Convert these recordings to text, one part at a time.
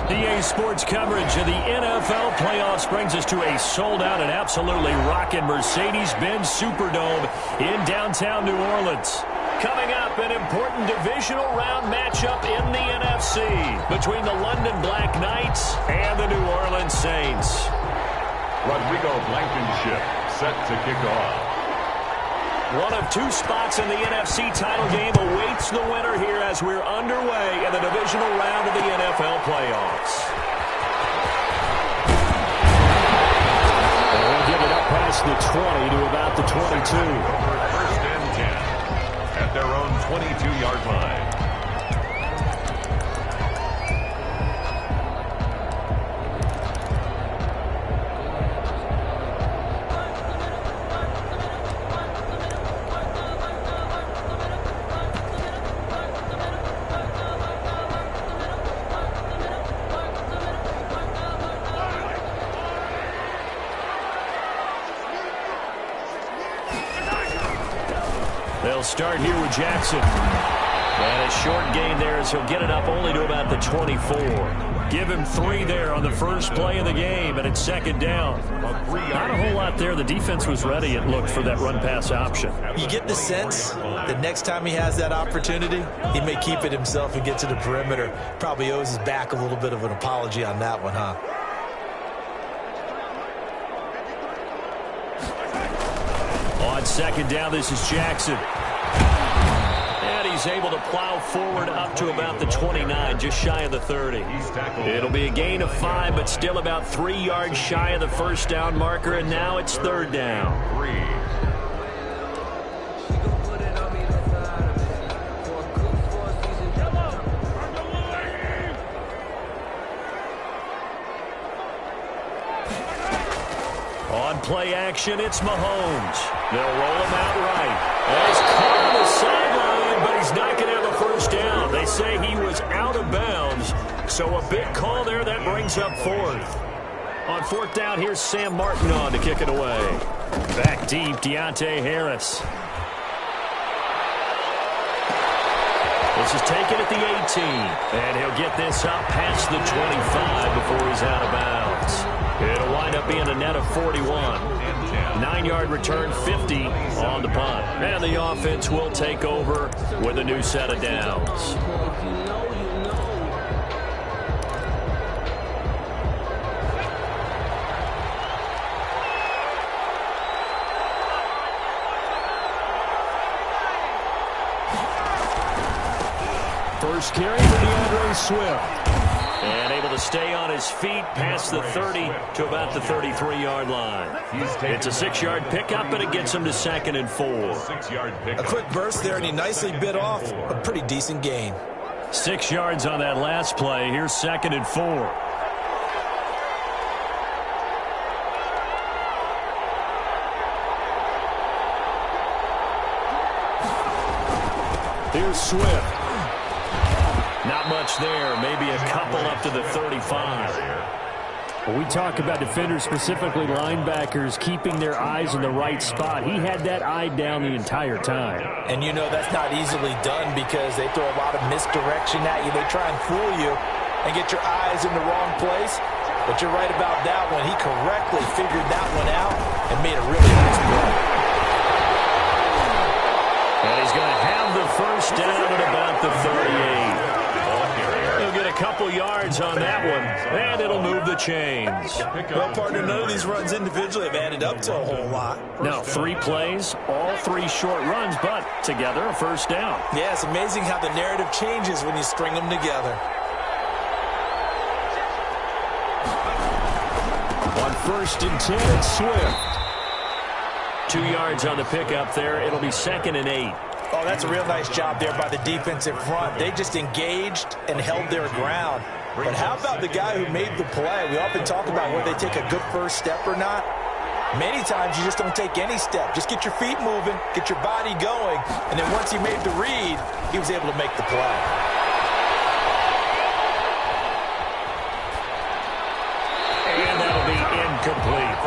EA Sports coverage of the NFL playoffs brings us to a sold-out and absolutely rocking Mercedes-Benz Superdome in downtown New Orleans. Coming up, an important divisional round matchup in the NFC between the London Black Knights and the New Orleans Saints. Rodrigo Blankenship set to kick off. One of two spots in the NFC title game awaits the winner here as we're underway in the divisional round of the NFL playoffs. And we'll give it up past the 20 to about the 22. First and 10 at their own 22-yard line. They'll start here with Jackson. And a short gain there as he'll get it up only to about the 24. Give him 3 there on the first play of the game, and it's second down. Not a whole lot there. The defense was ready, it looked, for that run-pass option. You get the sense that next time he has that opportunity, he may keep it himself and get to the perimeter. Probably owes his back a little bit of an apology on that one, huh? On second down, this is Jackson. And he's able to plow forward up to about the 29, just shy of the 30. It'll be a gain of 5, but still about 3 yards shy of the first down marker, and now it's third down. On play action, it's Mahomes. They'll roll him out right. And he's caught on the sideline, but he's not going to have a first down. They say he was out of bounds, so a big call there that brings up fourth. On fourth down, here's Sam Martin on to kick it away. Back deep, Deontay Harris. This is taken at the 18, and he'll get this up past the 25 before he's out of bounds. It'll wind up being a net of 41. 9-yard return, 50 on the punt. And the offense will take over with a new set of downs. First carry for DeAndre Swift. And able to stay on his feet past the 30 to about the 33-yard line. It's a 6-yard pickup, but it gets him to second and 4. A quick burst there, and he nicely bit off a pretty decent gain. 6 yards on that last play. Here's second and 4. Here's Swift. Not much there. Maybe a couple up to the 35. When we talk about defenders, specifically linebackers, keeping their eyes in the right spot, he had that eye down the entire time. And you know that's not easily done because they throw a lot of misdirection at you. They try and fool you and get your eyes in the wrong place. But you're right about that one. He correctly figured that one out and made a really nice play. And he's going to have the first down at about the 38. He'll get a couple yards on that one, and it'll move the chains. Well, partner, none of these runs individually have added up to a whole lot. Now, 3 plays, all 3 short runs, but together a first down. Yeah, it's amazing how the narrative changes when you string them together. On first and 10, it's Swift. 2 yards on the pickup there. It'll be second and 8. Oh, that's a real nice job there by the defensive front. They just engaged and held their ground. But how about the guy who made the play? We often talk about whether they take a good first step or not. Many times you just don't take any step. Just get your feet moving, get your body going, and then once he made the read, he was able to make the play. And that'll be incomplete.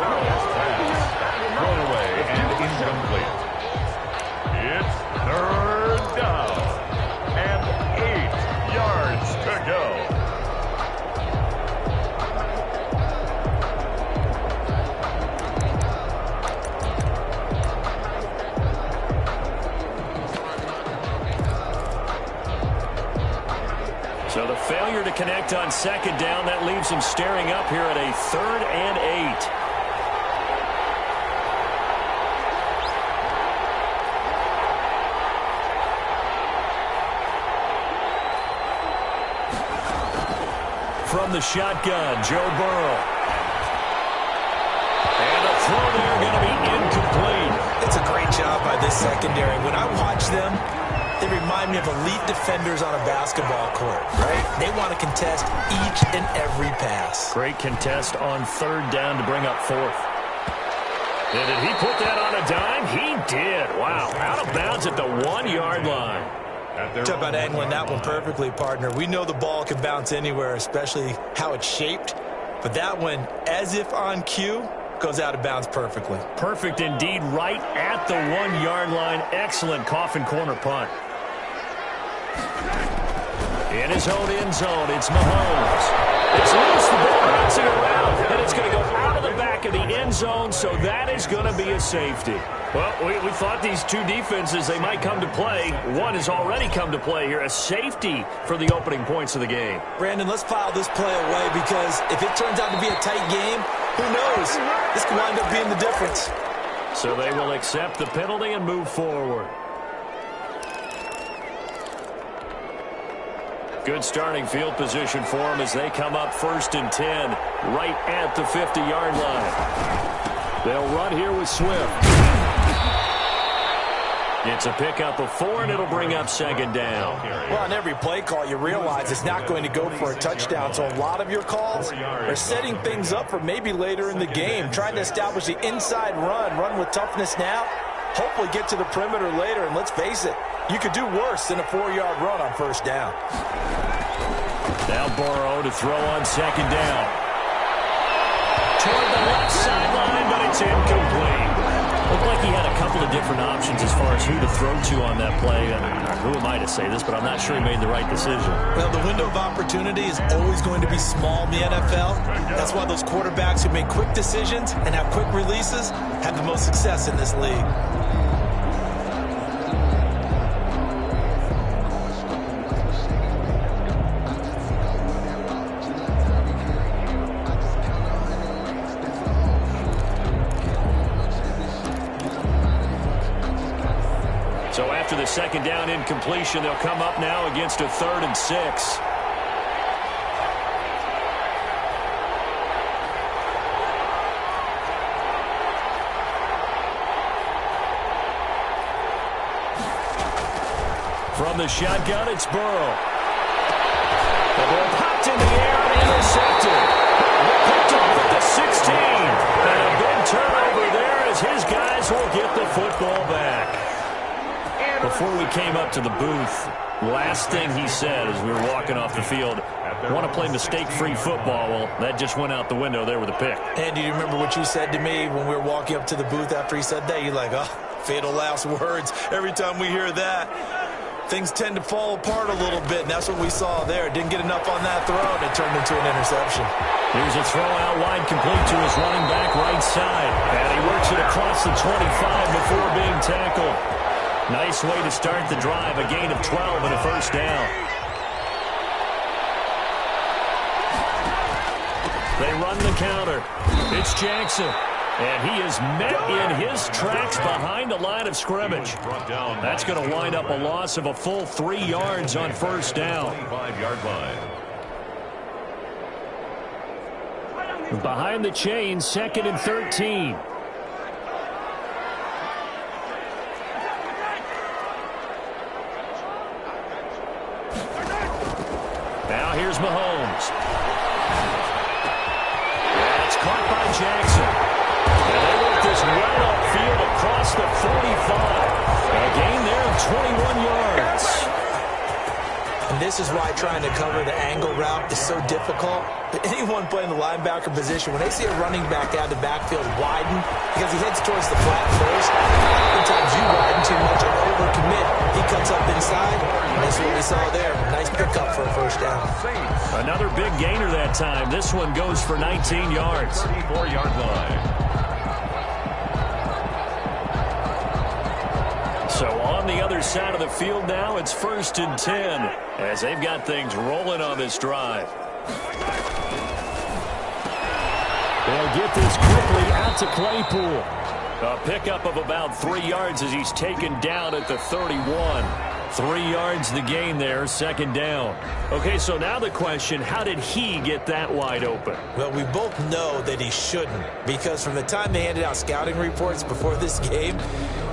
Thrown away and incomplete. It's third down and 8 yards to go. sacked on second down. That leaves him staring up here at a 3rd and 8. From the shotgun, Joe Burrow. And a throw there going to be incomplete. It's a great job by this secondary. When I watch them, they remind me of elite defenders on a basketball court, right? They want to contest each and every pass. Great contest on 3rd down to bring up 4th. And did he put that on a dime? He did. Wow, out of bounds at the 1-yard line. Talk about angling that one perfectly, partner. We know the ball can bounce anywhere, especially how it's shaped. But that one, as if on cue, goes out of bounds perfectly. Perfect indeed, right at the 1-yard line. Excellent coffin corner punt. In his own end zone, it's Mahomes. It's loose, the ball bouncing around, and it's going to go out of the back of the end zone, so that is going to be a safety. Well, we thought these two defenses, they might come to play. One has already come to play here, a safety for the opening points of the game. Brandon, let's file this play away because if it turns out to be a tight game, who knows? This could wind up being the difference. So they will accept the penalty and move forward. Good starting field position for them as they come up 1st and 10, right at the 50-yard line. They'll run here with Swift. It's a pickup of 4, and it'll bring up 2nd down. Well, on every play call, you realize it's not going to go for a touchdown, so a lot of your calls are setting things up for maybe later in the game, trying to establish the inside run with toughness now, hopefully get to the perimeter later, and let's face it, you could do worse than a 4-yard run on 1st down. Now Burrow to throw on 2nd down. Toward the left sideline, but it's incomplete. Looked like he had a couple of different options as far as who to throw to on that play. Who am I to say this, but I'm not sure he made the right decision. Well, the window of opportunity is always going to be small in the NFL. That's why those quarterbacks who make quick decisions and have quick releases have the most success in this league. So after the 2nd down incompletion, they'll come up now against a 3rd and 6. From the shotgun, it's Burrow. The ball popped in the air and intercepted. Picked off at the 16. And a big turnover there as his guys will get the football back. Before we came up to the booth, last thing he said as we were walking off the field, want to play mistake-free football. Well, that just went out the window there with a pick. And do you remember what you said to me when we were walking up to the booth after he said that? You're like, oh, fatal last words. Every time we hear that, things tend to fall apart a little bit, and that's what we saw there. Didn't get enough on that throw, and it turned into an interception. Here's a throw out wide complete to his running back right side. And he works it across the 25 before being tackled. Nice way to start the drive, a gain of 12 and a 1st down. They run the counter. It's Jackson. And he is met in his tracks behind the line of scrimmage. That's going to wind up a loss of a full 3 yards on 1st down. 25-yard line. Behind the chain, 2nd and 13. Now here's Mahomes. And it's caught by Jackson. And they work this right upfield across the 45. A gain there of 21 yards. And this is why trying to cover the angle route is so difficult. But anyone playing the linebacker position, when they see a running back out of the backfield widen, because he heads towards the flat first, oftentimes you widen too much and overcommit. He cuts up inside, and that's what we saw there. Nice pickup for a 1st down. Another big gainer that time. This one goes for 19 yards. 34-yard line. So on the other side of the field now, it's 1st and 10 as they've got things rolling on this drive. They'll get this quickly out to Claypool. A pickup of about 3 yards as he's taken down at the 31. 3 yards the gain there, second down. Okay, so now the question, how did he get that wide open? Well, we both know that he shouldn't, because from the time they handed out scouting reports before this game,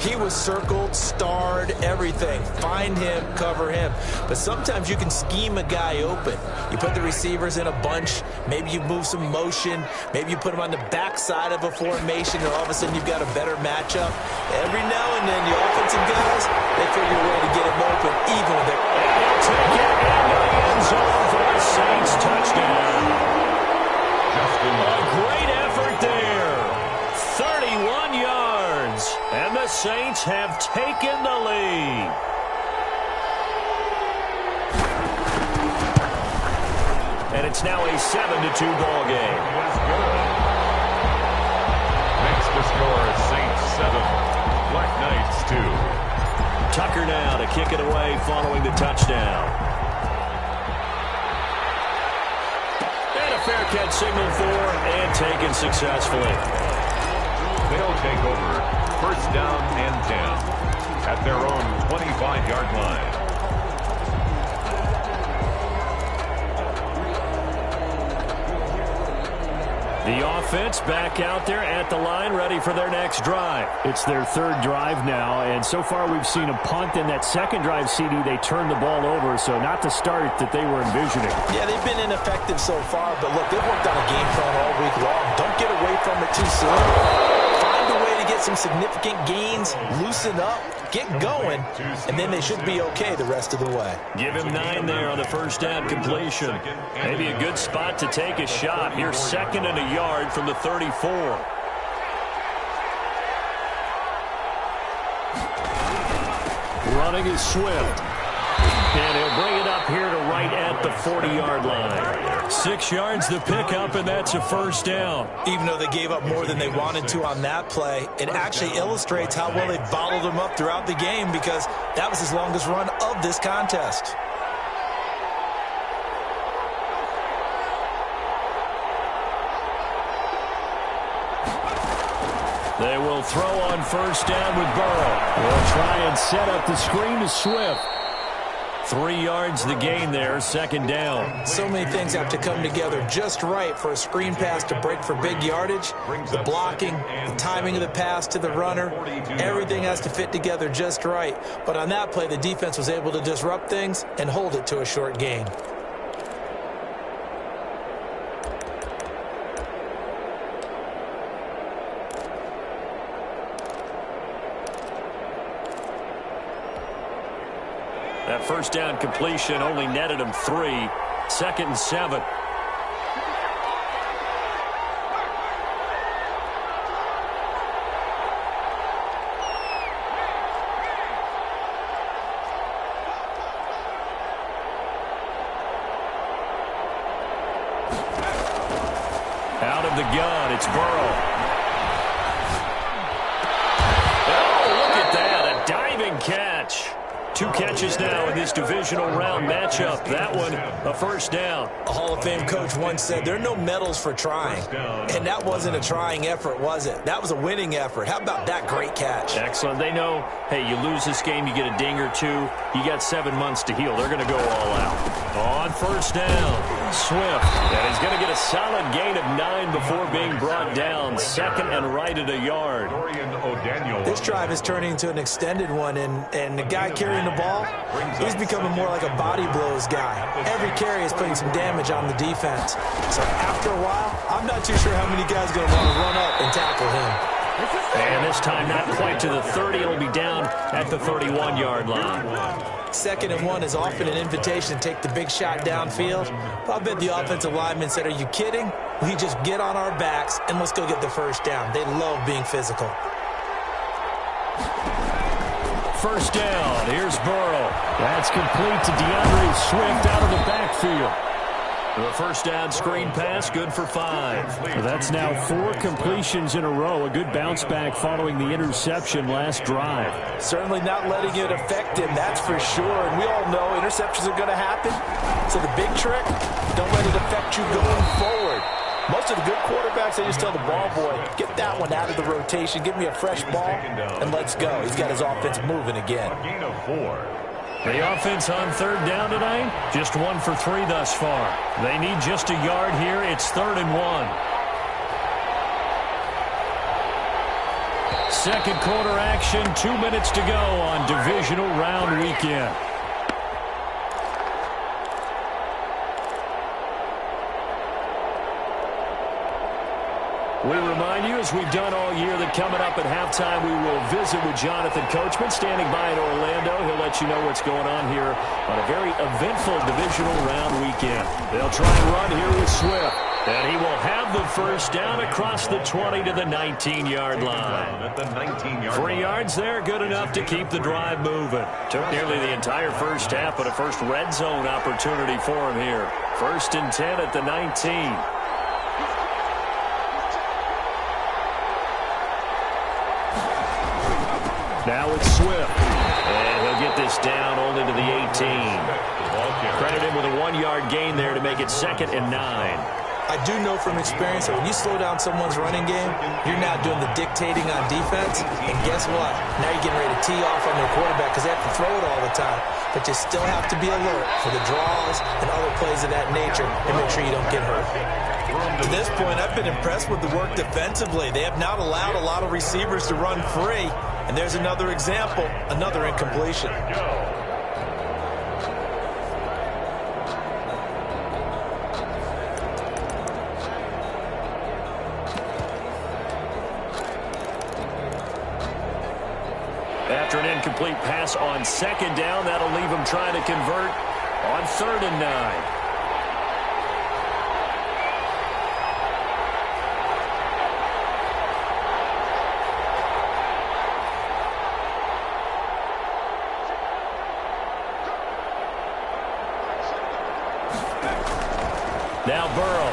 he was circled, starred, everything. Find him, cover him. But sometimes you can scheme a guy open. You put the receivers in a bunch. Maybe you move some motion. Maybe you put them on the backside of a formation, and all of a sudden you've got a better matchup. Every now and then, the offensive guys, they figure a way to get him open, even with their... He'll take it into the end zone for a Saints touchdown. A great effort there. 31 yards. And the Saints have taken the lead. And it's now a 7-2 ball game. Makes the score Saints 7, Black Knights 2. Tucker now to kick it away following the touchdown. And a fair catch signal for and taken successfully. They'll take over first down and 10 at their own 25-yard line. The offense back out there at the line, ready for their next drive. It's their third drive now, and so far we've seen a punt. In that second drive, CD, they turned the ball over, so not the start that they were envisioning. Yeah, they've been ineffective so far, but look, they've worked on a game plan all week long. Don't get away from it too soon. Find a way to get some significant gains, loosen up, get going, and then they should be okay the rest of the way. Give him 9 there on the first down completion. Maybe a good spot to take a shot. Here's 2nd and a yard from the 34. Running is Swift. And he'll bring it up here to right at the 40-yard line. 6 yards the pickup, and that's a first down. Even though they gave up more than they wanted to on that play, it actually illustrates how well they bottled them up throughout the game, because that was his longest run of this contest. They will throw on first down with Burrow. They'll try and set up the screen to Swift. 3 yards the gain there, second down. So many things have to come together just right for a screen pass to break for big yardage. The blocking, the timing of the pass to the runner, everything has to fit together just right. But on that play, the defense was able to disrupt things and hold it to a short gain. That first down completion only netted him 3. 2nd and 7. Out of the gun, it's Burrow. Oh, look at that, a diving catch. 2 catches now in this divisional round matchup. That one, a first down. A Hall of Fame coach once said, there are no medals for trying. And that wasn't a trying effort, was it? That was a winning effort. How about that great catch? Excellent. They know, hey, you lose this game, you get a ding or 2. You got 7 months to heal. They're going to go all out. On first down, Swift. And he's going to get a solid gain of 9 before being brought down. 2nd and right at a yard. This drive is turning into an extended one, and the guy carrying the ball, he's becoming more like a body blows guy. Every carry is putting some damage on the defense. So after a while, I'm not too sure how many guys are going to want to run up and tackle him. And this time not quite to the 30. It'll be down at the 31-yard line. 2nd and 1 is often an invitation to take the big shot downfield. I bet the offensive lineman said, are you kidding? We just get on our backs and let's go get the first down. They love being physical. First down. Here's Burrow. That's complete to DeAndre Swift out of the backfield. The first down screen pass, good for 5. Well, that's now 4 completions in a row. A good bounce back following the interception last drive. Certainly not letting it affect him, that's for sure. And we all know interceptions are going to happen. So the big trick, don't let it affect you going forward. Most of the good quarterbacks, they just tell the ball boy, get that one out of the rotation, give me a fresh ball, and let's go. He's got his offense moving again. A gain of 4. The offense on third down tonight, just 1 for 3 thus far. They need just a yard here. It's 3rd and 1. Second quarter action, 2 minutes to go on divisional round weekend. We remind you, as we've done all year, that coming up at halftime, we will visit with Jonathan Coachman, standing by in Orlando. He'll let you know what's going on here on a very eventful divisional round weekend. They'll try and run here with Swift, and he will have the first down across the 20 to the 19-yard line. At the 19-yard 3 yards there, good enough to keep the drive moving. Took nearly the entire first half, but a first red zone opportunity for him here. 1st and 10 at the 19. Now it's Swift, and he'll get this down only to the 18. Credit him with a 1-yard gain there to make it 2nd and 9. I do know from experience that when you slow down someone's running game, you're now doing the dictating on defense, and guess what? Now you're getting ready to tee off on their quarterback because they have to throw it all the time. But you still have to be alert for the draws and other plays of that nature and make sure you don't get hurt. To this point, I've been impressed with the work defensively. They have not allowed a lot of receivers to run free. And there's another example, another incompletion. After an incomplete pass on 2nd down, that'll leave him trying to convert on 3rd and 9. Now Burrow.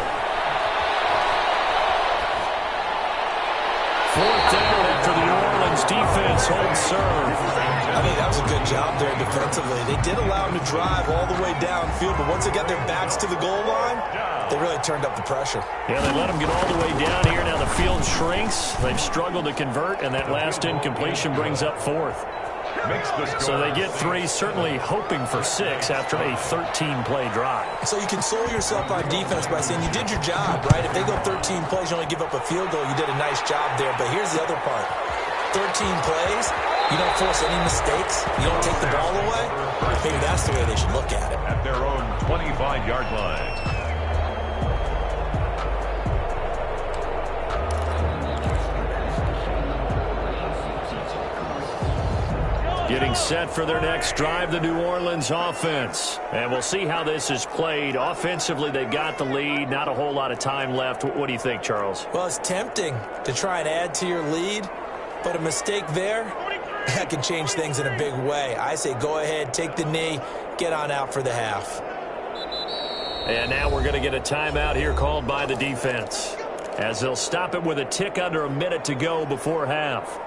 4th down after the New Orleans defense holds serve. I mean, that was a good job there defensively. They did allow them to drive all the way downfield, but once they got their backs to the goal line, they really turned up the pressure. Yeah, they let them get all the way down here. Now the field shrinks. They've struggled to convert, and that last incompletion brings up 4th. So they get 3, certainly hoping for 6 after a 13-play drive. So you console yourself on defense by saying you did your job, right? If they go 13 plays, you only give up a field goal, you did a nice job there. But here's the other part. 13 plays, you don't force any mistakes, you don't take the ball away. Maybe that's the way they should look at it. At their own 25-yard line. Getting set for their next drive, the New Orleans offense. And we'll see how this is played. Offensively, they got the lead. Not a whole lot of time left. What do you think, Charles? Well, it's tempting to try and add to your lead, but a mistake there, that can change things in a big way. I say go ahead, take the knee, get on out for the half. And now we're going to get a timeout here called by the defense, as they'll stop it with a tick under a minute to go before half.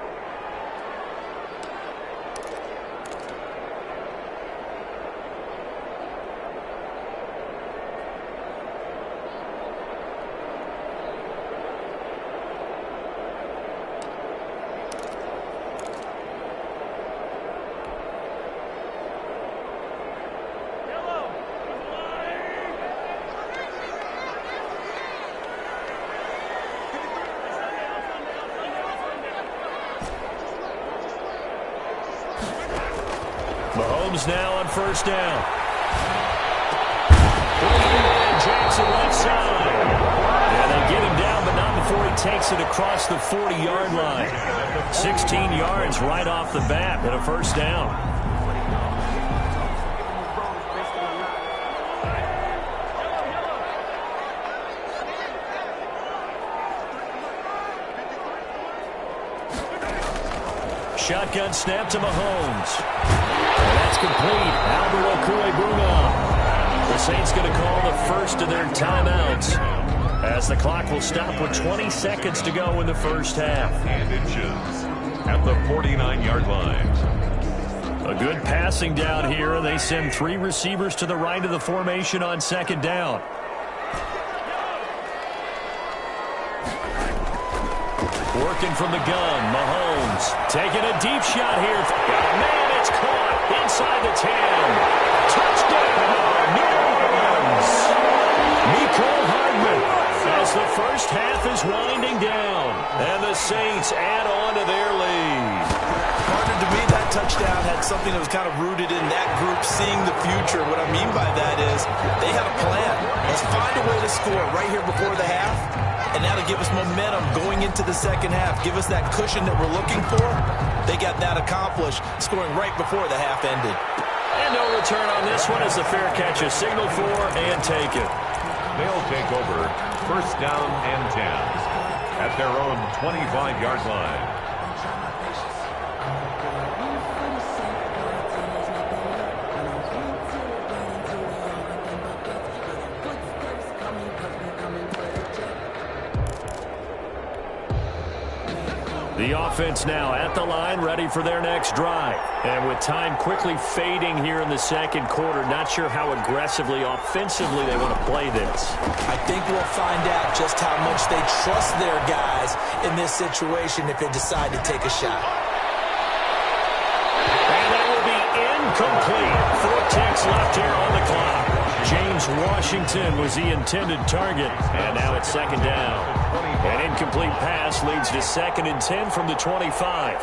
Mahomes now on 1st down. Jackson left side. And they get him down, but not before he takes it across the 40-yard line. 16 yards right off the bat and a 1st down. Shotgun snap to Mahomes. And that's complete. Albert Okwuegbunam. The Saints going to call the first of their timeouts as the clock will stop with 20 seconds to go in the first half. And inches at the 49-yard line. A good passing down here, and they send 3 receivers to the right of the formation on second down. Working from the gun, Mahomes taking a deep shot here. Man, it's caught inside the 10. Touchdown, New Orleans. Mecole Hardman as the first half is winding down, and the Saints add on to their lead. Partner, to me, that touchdown had something that was kind of rooted in that group seeing the future. What I mean by that is they had a plan. Let's find a way to score right here before the half, and that'll give us momentum going into the second half. Give us that cushion that we're looking for. They got that accomplished, scoring right before the half ended. And no return on this one as the fair catch is signaled for and taken. They'll take over first down and 10 at their own 25-yard line. The offense now at the line, ready for their next drive. And with time quickly fading here in the second quarter, not sure how aggressively, offensively they want to play this. I think we'll find out just how much they trust their guys in this situation if they decide to take a shot. And that will be incomplete. 4 ticks left here on the clock. James Washington was the intended target. And now it's second down. An incomplete pass leads to 2nd and 10 from the 25.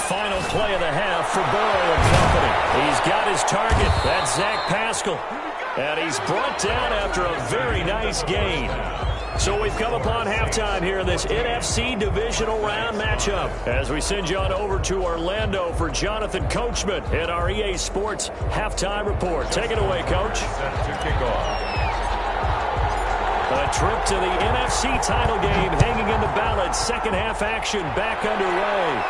Final play of the half for Burrow and company. He's got his target. That's Zach Pascal. And he's brought down after a very nice gain. So we've come upon halftime here in this NFC Divisional Round matchup as we send you on over to Orlando for Jonathan Coachman in our EA Sports Halftime Report. Take it away, Coach. Set to kick off. A trip to the NFC title game hanging in the balance. Second half action back underway.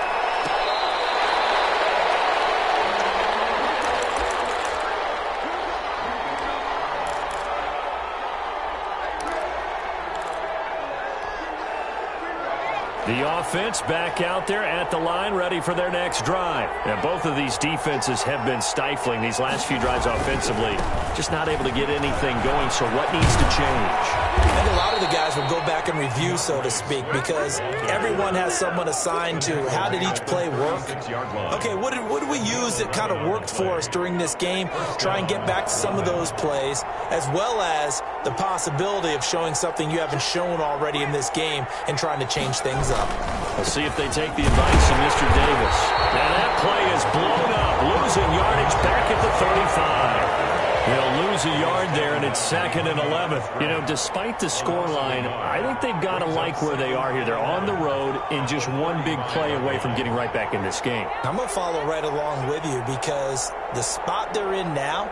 The offense back out there at the line, ready for their next drive. And both of these defenses have been stifling these last few drives offensively. Just not able to get anything going, so what needs to change? I think a lot of the guys will go back and review, so to speak, because everyone has someone assigned to how did each play work. Okay, what did we use that kind of worked for us during this game? Try and get back to some of those plays, as well as the possibility of showing something you haven't shown already in this game and trying to change things up. We'll see if they take the advice of Mr. Davis. And that play is blown up, losing yardage back at the 35. They'll lose a yard there, and it's 2nd and 11. You know, despite the scoreline, I think they've got to like where they are here. They're on the road and just one big play away from getting right back in this game. I'm going to follow right along with you because the spot they're in now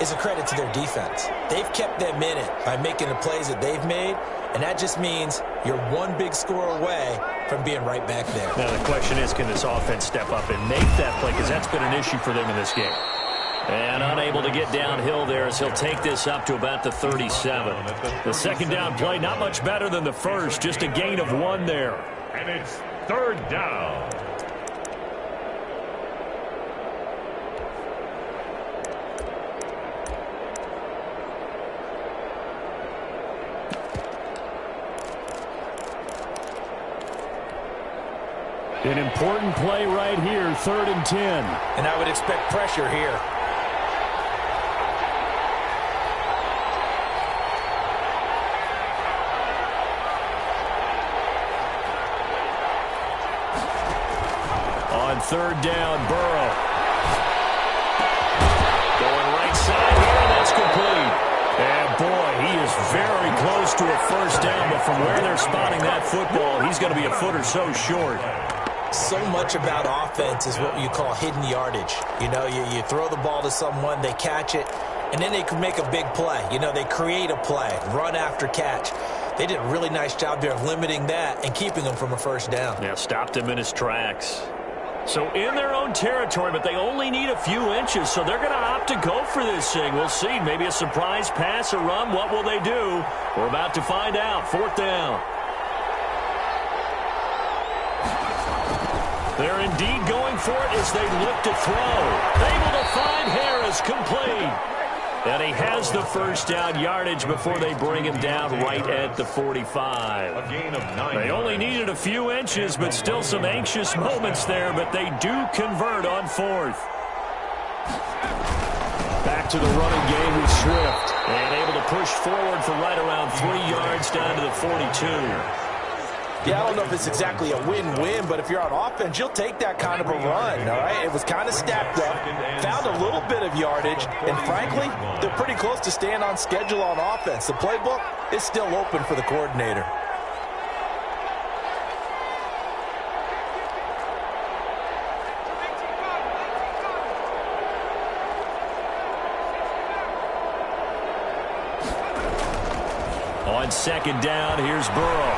is a credit to their defense. They've kept them in it by making the plays that they've made, and that just means you're one big score away from being right back there. Now the question is, can this offense step up and make that play? Because that's been an issue for them in this game. And unable to get downhill there as he'll take this up to about the 37. The second down play, not much better than the first, just a gain of 1 there. And it's 3rd down. An important play right here, 3rd and 10. And I would expect pressure here. On 3rd down, Burrow. Going right side here, and that's complete. And boy, he is very close to a first down, but from where they're spotting that football, he's going to be a foot or so short. So much about offense is what you call hidden yardage. You know, you throw the ball to someone, they catch it, and then they can make a big play. You know, they create a play, run after catch. They did a really nice job there of limiting that and keeping him from a first down. Yeah, stopped him in his tracks. So in their own territory, but they only need a few inches, so they're going to opt to go for this thing. We'll see. Maybe a surprise pass or run. What will they do? We're about to find out. 4th down. They're indeed going for it as they look to throw. Able to find Harris, complete. And he has the first down yardage before they bring him down right at the 45. A gain of 9. They only needed a few inches, but still some anxious moments there, but they do convert on 4th. Back to the running game with Swift. And able to push forward for right around 3 yards down to the 42. Yeah, I don't know if it's exactly a win-win, but if you're on offense, you'll take that kind of a run, all right? It was kind of stacked up, found a little bit of yardage, and frankly, they're pretty close to staying on schedule on offense. The playbook is still open for the coordinator. On 2nd down, here's Burrow.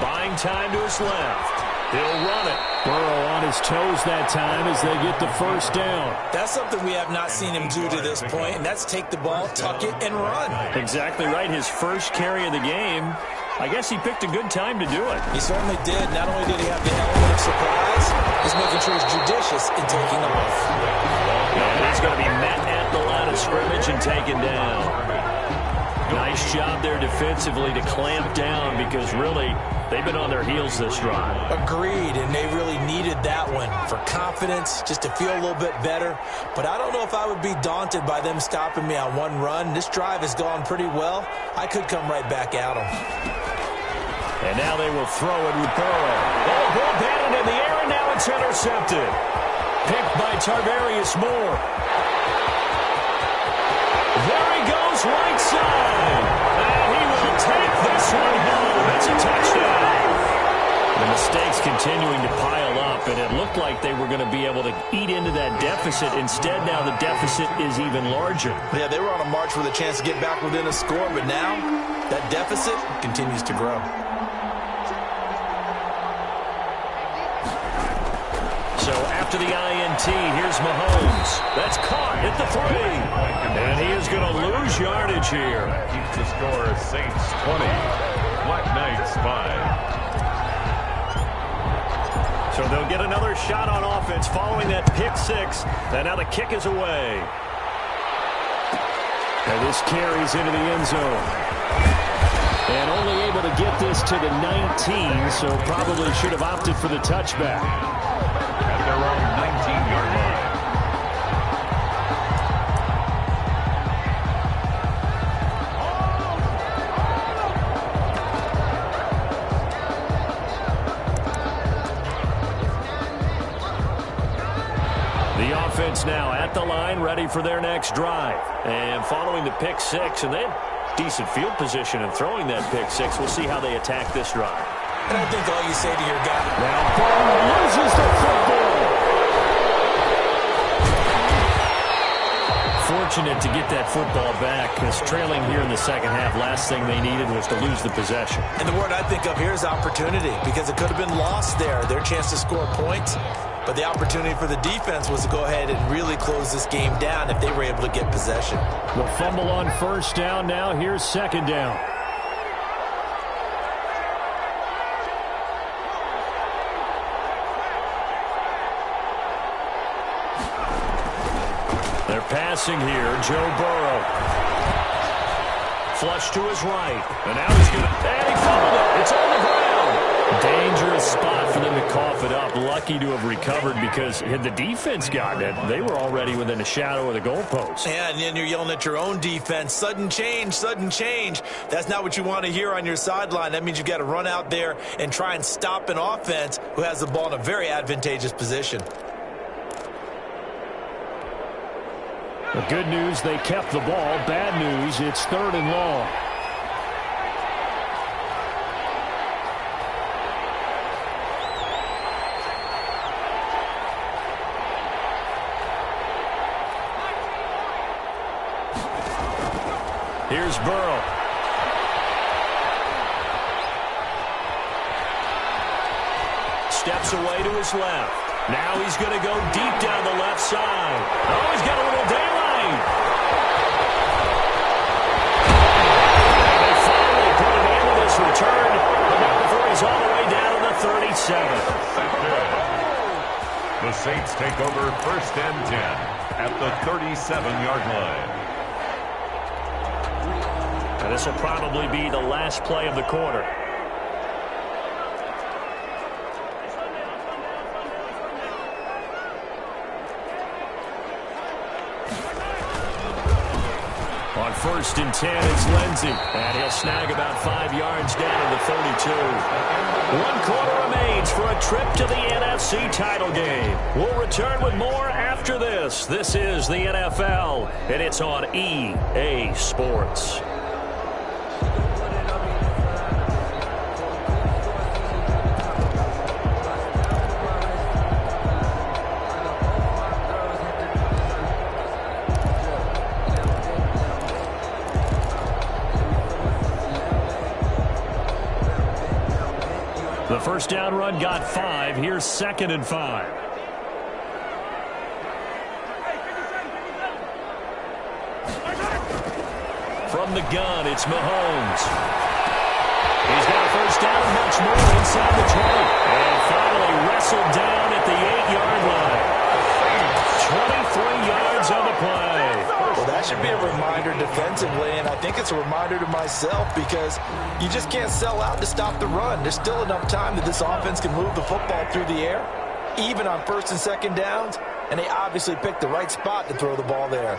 Buying time to his left. He'll run it. Burrow on his toes that time as they get the first down. That's something we have not seen him do to this point, and that's take the ball, tuck it, and run. Exactly right. His first carry of the game. I guess he picked a good time to do it. He certainly did. Not only did he have the element of surprise, he's making sure he's judicious in taking off. And he's going to be met at the line of scrimmage and taken down. Nice job there defensively to clamp down because really they've been on their heels this drive. Agreed, and they really needed that one for confidence, just to feel a little bit better. But I don't know if I would be daunted by them stopping me on one run. This drive has gone pretty well. I could come right back at them. And now they will throw it with Burrow. Oh, ball batted in the air, and now it's intercepted. Picked by Tarvarius Moore. There he goes, right side. And he will take this one home. It's a touchdown. The mistakes continuing to pile up, and it looked like they were going to be able to eat into that deficit. Instead, now the deficit is even larger. Yeah, they were on a march with a chance to get back within a score, but now that deficit continues to grow. So after the INT, here's Mahomes. That's caught at the 3. And he is going to lose yardage here. That keeps the score Saints 20, Black Knights 5. So they'll get another shot on offense following that pick 6. And now the kick is away. And this carries into the end zone. And only able to get this to the 19, so probably should have opted for the touchback. At their own 19-yard line. The offense now at the line, ready for their next drive. And following the pick 6, and they had decent field position in throwing that pick 6. We'll see how they attack this drive. And I think all you say to your guy. Now Burrow loses the football. Fortunate to get that football back, because trailing here in the second half, last thing they needed was to lose the possession. And the word I think of here is opportunity, because it could have been lost there, their chance to score points. But the opportunity for the defense was to go ahead and really close this game down if they were able to get possession. The fumble on first down. Now here's 2nd down. They're passing here. Joe Burrow. Flush to his right. And now he's going to... And he fumbled it. It's on the ground. Dangerous spot for them to cough it up. Lucky to have recovered, because had the defense gotten it, they were already within a shadow of the goalpost. Yeah, and then you're yelling at your own defense. Sudden change, sudden change. That's not what you want to hear on your sideline. That means you've got to run out there and try and stop an offense who has the ball in a very advantageous position. The good news, they kept the ball. Bad news, it's 3rd and long. Here's Burrow. steps away to his left. Now he's going to go deep down the left side. Oh, he's got a little daylight. And they finally put an end to this return, but not before he's all the way down to the 37. The Saints take over 1st and 10 at the 37-yard line. And this will probably be the last play of the quarter. On 1st and 10, it's Lindsey. And he'll snag about 5 yards down to the 32. 1 quarter remains for a trip to the NFC title game. We'll return with more after this. This is the NFL, and it's on EA Sports. The first down run got 5. Here's 2nd and 5. From the gun, it's Mahomes. He's got a first down and much more inside the 20. And finally wrestled down at the 8-yard line. 23 yards on the play. Well, that should be a reminder defensively, and I think it's a reminder to myself because you just can't sell out to stop the run. There's still enough time that this offense can move the football through the air, even on 1st and 2nd downs, and they obviously picked the right spot to throw the ball there.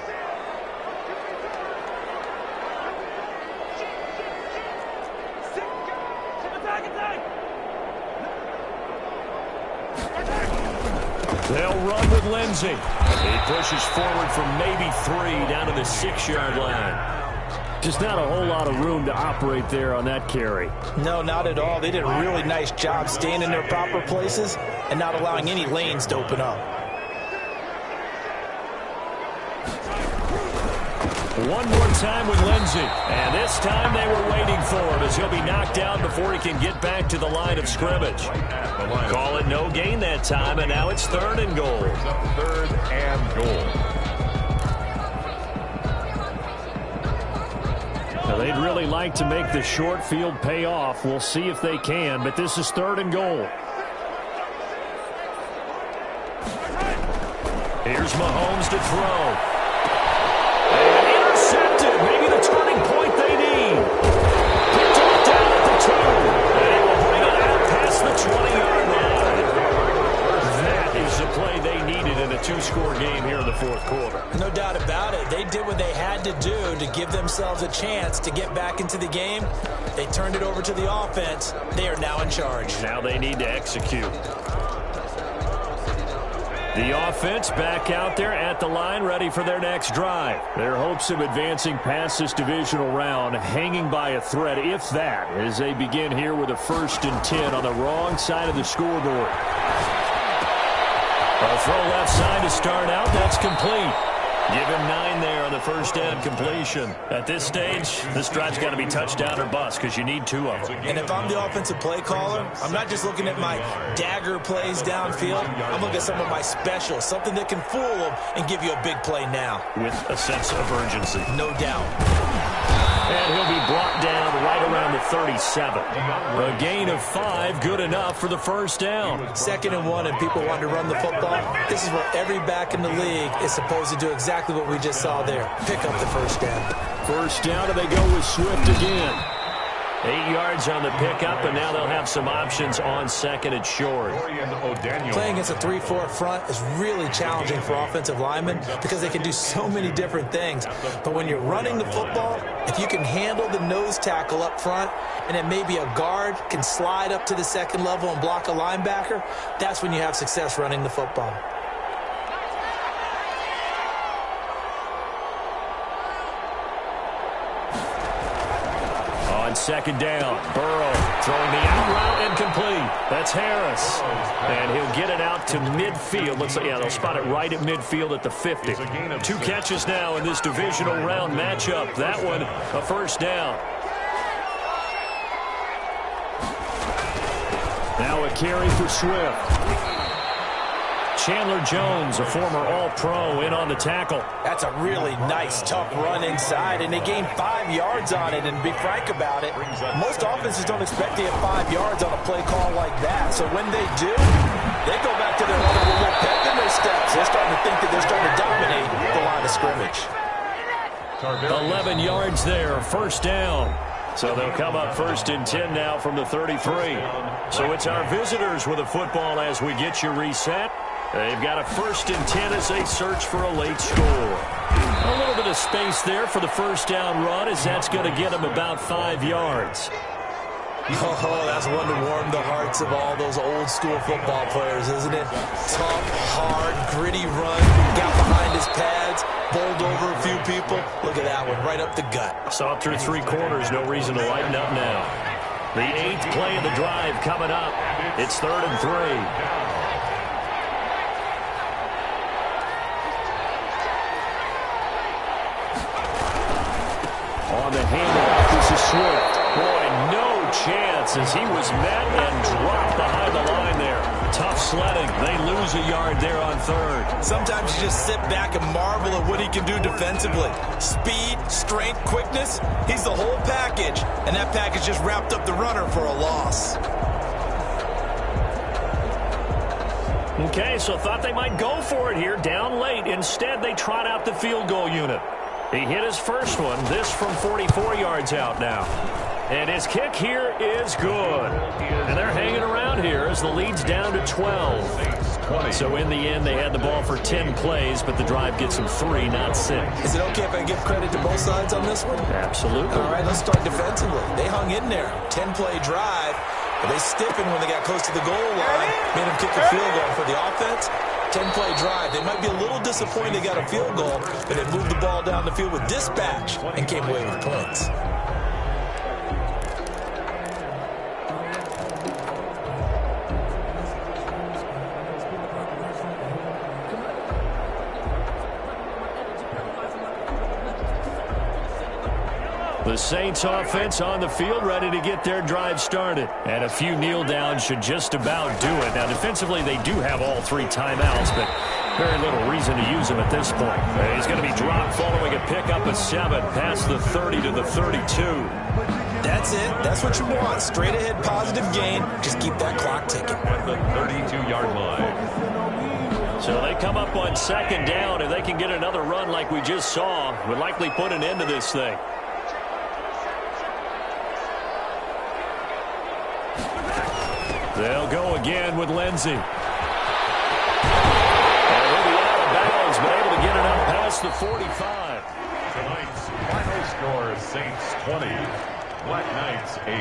They'll run with Lindsey. He pushes forward from maybe 3 down to the 6-yard line. Just not a whole lot of room to operate there on that carry. No, not at all. They did a really nice job staying in their proper places and not allowing any lanes to open up. One more time with Lindsey. And this time they were waiting for him as he'll be knocked down before he can get back to the line of scrimmage. Call it no gain that time, and now it's 3rd and goal. 3rd and goal. Now, they'd really like to make the short field pay off. We'll see if they can, but this is 3rd and goal. Here's Mahomes to throw. And intercepted. Maybe the turning point they need. Picked up down at the 2. And he will bring it out past the 20-yard line. That is the play they needed in a 2-score game here in the 4th quarter. No doubt about it. They did what they had to do to give themselves a chance to get back into the game. They turned it over to the offense. They are now in charge. Now they need to execute. The offense back out there at the line, ready for their next drive. Their hopes of advancing past this divisional round hanging by a thread, if that, as they begin here with a 1st and 10 on the wrong side of the scoreboard. A throw left side to start out. That's complete. Give him 9 there on the first down completion. At this stage, this drive's got to be touchdown or bust because you need 2 of them. And if I'm the offensive play caller, I'm not just looking at my dagger plays downfield. I'm looking at some of my specials, something that can fool them and give you a big play now. With a sense of urgency. No doubt. And he'll be brought down right around the 37. A gain of 5, good enough for the first down. 2nd and 1, and people want to run the football. This is what every back in the league is supposed to do, exactly what we just saw there. Pick up the first down. First down, and they go with Swift again. 8 yards on the pickup, and now they'll have some options on 2nd and short. Playing against a 3-4 front is really challenging for offensive linemen because they can do so many different things. But when you're running the football, if you can handle the nose tackle up front, and then maybe a guard can slide up to the 2nd level and block a linebacker, that's when you have success running the football. On 2nd down, Burrow throwing the out route incomplete. That's Harris. And he'll get it out to midfield. Looks like, yeah, they'll spot it right at midfield at the 50. 2 catches now in this divisional round matchup. That one, a first down. Now a carry for Swift. Chandler Jones, a former All-Pro, in on the tackle. That's a really nice, tough run inside, and they gained 5 yards on it. And to be frank about it, most offenses don't expect to get 5 yards on a play call like that. So when they do, they go back to their run with a little pep in their steps. They're starting to think that they're starting to dominate the line of scrimmage. 11 yards there, first down. So they'll come up 1st and 10 now from the 33. So it's our visitors with the football as we get you reset. They've got a 1st and 10 as they search for a late score. A little bit of space there for the first down run, as that's going to get them about 5 yards. Oh, that's one to warm the hearts of all those old school football players, isn't it? Tough, hard, gritty run, got behind his pads, bowled over a few people. Look at that one, right up the gut. Saw through 3 quarters, no reason to lighten up now. The 8th play of the drive coming up. It's 3rd and 3. On the handoff, this is Swift. Boy, no chance as he was met and dropped behind the line there. Tough sledding. They lose a yard there on 3rd. Sometimes you just sit back and marvel at what he can do defensively. Speed, strength, quickness, he's the whole package. And that package just wrapped up the runner for a loss. Okay, so thought they might go for it here, down late. Instead, they trot out the field goal unit. He hit his first one, this from 44 yards out now. And his kick here is good. And they're hanging around here as the lead's down to 12. So in the end, they had the ball for 10 plays, but the drive gets them 3, not 6. Is it okay if I give credit to both sides on this one? Absolutely. All right, let's start defensively. They hung in there. 10-play drive. But they stiffened when they got close to the goal line. Made them kick a field goal. For the offense, 10-play drive. They might be a little disappointed they got a field goal, but they moved the ball down the field with dispatch and came away with points. The Saints offense on the field, ready to get their drive started. And a few kneel downs should just about do it. Now, defensively, they do have all 3 timeouts, but very little reason to use them at this point. He's going to be dropped following a pickup of 7 past the 30 to the 32. That's it. That's what you want. Straight ahead positive gain. Just keep that clock ticking. At the 32-yard line. So they come up on 2nd down. If they can get another run like we just saw, would likely put an end to this thing. They'll go again with Lindsey. And he'll be out of bounds, but able to get it up past the 45. Tonight's final score, Saints 20, Black Knights 8.